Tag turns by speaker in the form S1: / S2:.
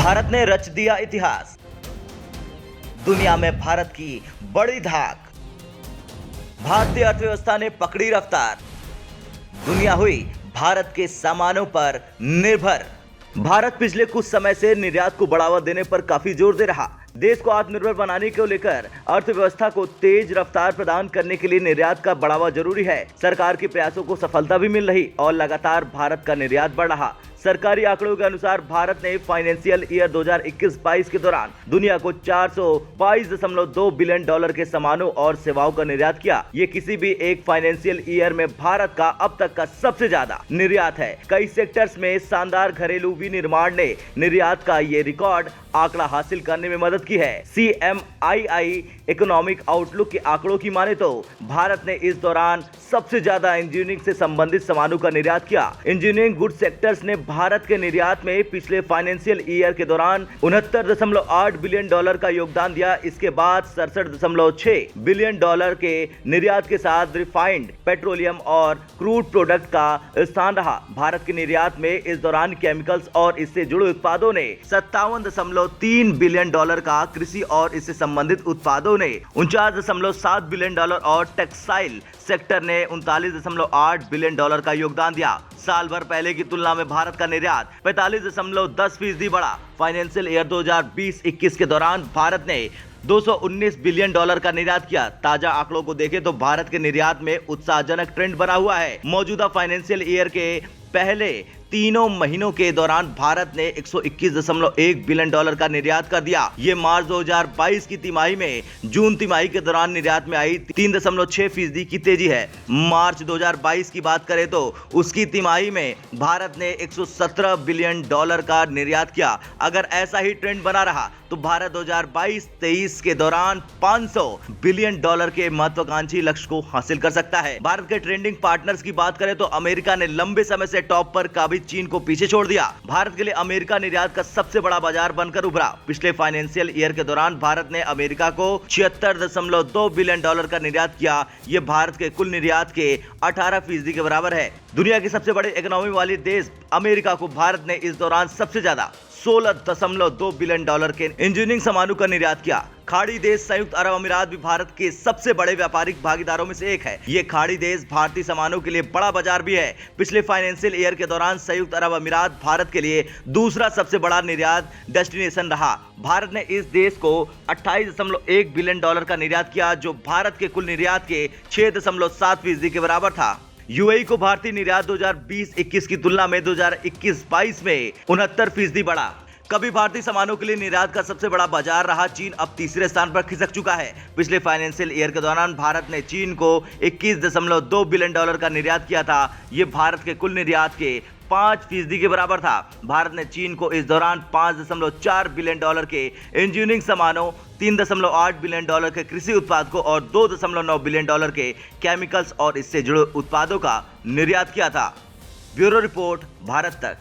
S1: भारत ने रच दिया इतिहास। दुनिया में भारत की बड़ी धाक। भारतीय अर्थव्यवस्था ने पकड़ी रफ्तार। दुनिया हुई भारत के सामानों पर निर्भर। भारत पिछले कुछ समय से निर्यात को बढ़ावा देने पर काफी जोर दे रहा। देश को आत्मनिर्भर बनाने को लेकर अर्थव्यवस्था को तेज रफ्तार प्रदान करने के लिए निर्यात का बढ़ावा जरूरी है। सरकार के प्रयासों को सफलता भी मिल रही और लगातार भारत का निर्यात बढ़ रहा। सरकारी आंकड़ों के अनुसार भारत ने फाइनेंशियल ईयर 2021-22 के दौरान दुनिया को 422.2 बिलियन डॉलर के सामानों और सेवाओं का निर्यात किया। ये किसी भी एक फाइनेंशियल ईयर में भारत का अब तक का सबसे ज्यादा निर्यात है। कई सेक्टर्स में शानदार घरेलू विनिर्माण ने निर्यात का ये रिकॉर्ड आंकड़ा हासिल करने में मदद की है। CMII इकोनॉमिक आउटलुक के आंकड़ों की माने तो भारत ने इस दौरान सबसे ज्यादा इंजीनियरिंग से संबंधित सामानों का निर्यात किया। इंजीनियरिंग गुड सेक्टर्स ने भारत के निर्यात में पिछले फाइनेंशियल ईयर के दौरान 69.8 बिलियन डॉलर का योगदान दिया। इसके बाद 67.6 बिलियन डॉलर के निर्यात के साथ रिफाइंड पेट्रोलियम और क्रूड प्रोडक्ट का स्थान रहा। भारत के निर्यात में इस दौरान केमिकल्स और इससे जुड़े उत्पादों ने 57.3 बिलियन डॉलर का, कृषि और इससे संबंधित उत्पादों ने 49.7 बिलियन डॉलर और टेक्सटाइल सेक्टर ने 39.8 बिलियन डॉलर का योगदान दिया। साल भर पहले की तुलना में भारत का निर्यात 45.10% बढ़ा। फाइनेंशियल ईयर 2020-21 के दौरान भारत ने 219 बिलियन डॉलर का निर्यात किया। ताजा आंकड़ों को देखें तो भारत के निर्यात में उत्साहजनक ट्रेंड बना हुआ है। मौजूदा फाइनेंशियल ईयर के पहले तीनों महीनों के दौरान भारत ने 121.1 बिलियन डॉलर का निर्यात कर दिया। ये मार्च 2022 की तिमाही में जून तिमाही के दौरान निर्यात में आई 3.6% की तेजी है। मार्च 2022 की बात करें तो उसकी तिमाही में भारत ने 117 बिलियन डॉलर का निर्यात किया। अगर ऐसा ही ट्रेंड बना रहा तो भारत 2022-23 के दौरान 500 बिलियन डॉलर के महत्वाकांक्षी लक्ष्य को हासिल कर सकता है। भारत के ट्रेंडिंग पार्टनर्स की बात करें तो अमेरिका ने लंबे समय से टॉप पर काबिज चीन को पीछे छोड़ दिया। भारत के लिए अमेरिका निर्यात का सबसे बड़ा बाजार बनकर उभरा। पिछले फाइनेंशियल ईयर के दौरान भारत ने अमेरिका को 76.2 बिलियन डॉलर का निर्यात किया। यह भारत के कुल निर्यात के 18% के बराबर है। दुनिया के सबसे बड़े इकोनॉमी वाले देश अमेरिका को भारत ने इस दौरान सबसे ज्यादा 16.2 बिलियन डॉलर के इंजीनियरिंग सामानों का निर्यात किया। खाड़ी देश संयुक्त अरब अमीरात भी भारत के सबसे बड़े व्यापारिक भागीदारों में से एक है। ये खाड़ी देश भारतीय सामानों के लिए बड़ा बाजार भी है। पिछले फाइनेंशियल ईयर के दौरान संयुक्त अरब अमीरात भारत के लिए दूसरा सबसे बड़ा निर्यात डेस्टिनेशन रहा। भारत ने इस देश को 28.1 बिलियन डॉलर का निर्यात किया, जो भारत के कुल निर्यात के 6.7% के बराबर था। यूएई को भारतीय निर्यात 2020-21 की तुलना में 2021-22 में 69% बढ़ा। कभी भारतीय सामानों के लिए निर्यात का सबसे बड़ा बाजार रहा चीन अब तीसरे स्थान पर खिसक चुका है। पिछले फाइनेंशियल ईयर के दौरान भारत ने चीन को 21.2 बिलियन डॉलर का निर्यात किया था। यह भारत के कुल निर्यात के 5% के बराबर था। भारत ने चीन को इस दौरान 5.4 बिलियन डॉलर के इंजीनियरिंग सामानों, 3.8 बिलियन डॉलर के कृषि उत्पाद को और 2.9 बिलियन डॉलर के केमिकल्स और इससे जुड़े उत्पादों का निर्यात किया था। ब्यूरो रिपोर्ट, भारत तक।